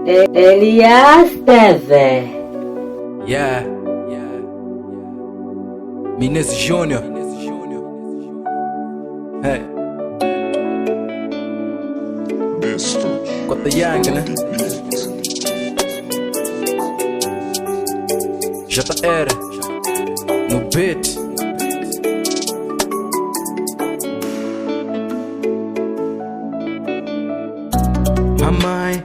Elias TV. Yeah. MINESSE JÚNIOR. Hey. KOTA Young, né? JR no beat. Mamãe,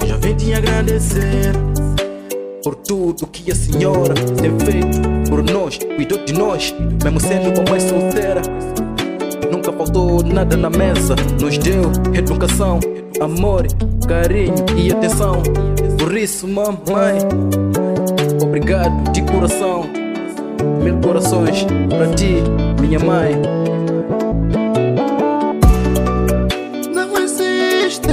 já vim te agradecer por tudo que a senhora tem feito por nós, cuidou de nós, mesmo sendo uma mãe solteira. Nunca faltou nada na mesa, nos deu educação, amor, carinho e atenção. Por isso, mamãe, obrigado de coração. 1000 corações pra ti, minha mãe. Não existe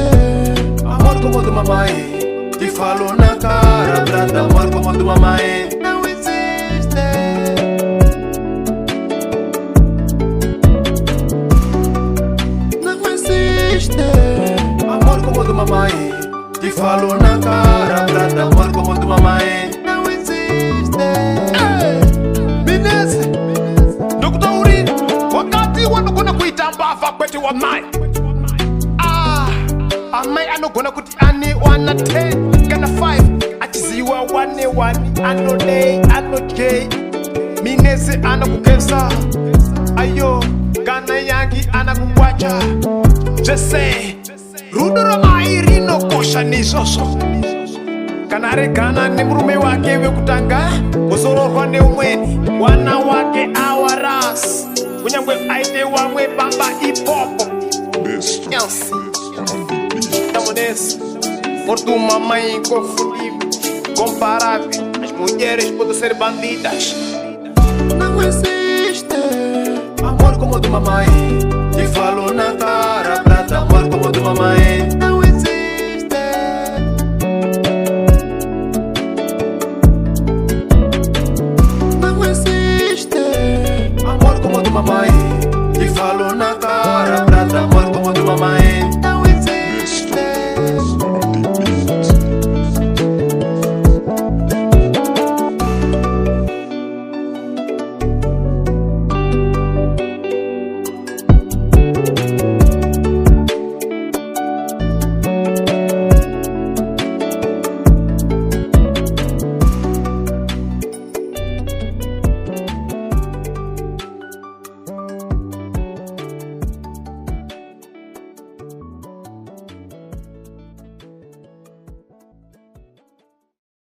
amor como o do mamãe. Te falo na cara, trata amor como o do mamãe. Não existe. Não existe amor como o do mamãe. Te falo na cara, trata amor como o do mamãe. Não existe. Minesse, Dr. wakati wanokona kuitamba vakwete wa mai. Amai anogona kuti ani wana 10 kana 5 achiziwa wane ano day ano day. Minesse anakugeza ayo kana yangi anakukwacha. Jesse rudura mai rino kosha nisoso kanare kana ni mrume wake wekutanga usororwa ne umweni wana wake awaras kunyangwe aite wamwe bamba ipopo. Yes. Tamones por tu mamãe inconfundível, comparável, as mulheres podem ser bandidas. Não existe amor como o do mamãe. Te falo na cara, prata amor como o do mamãe.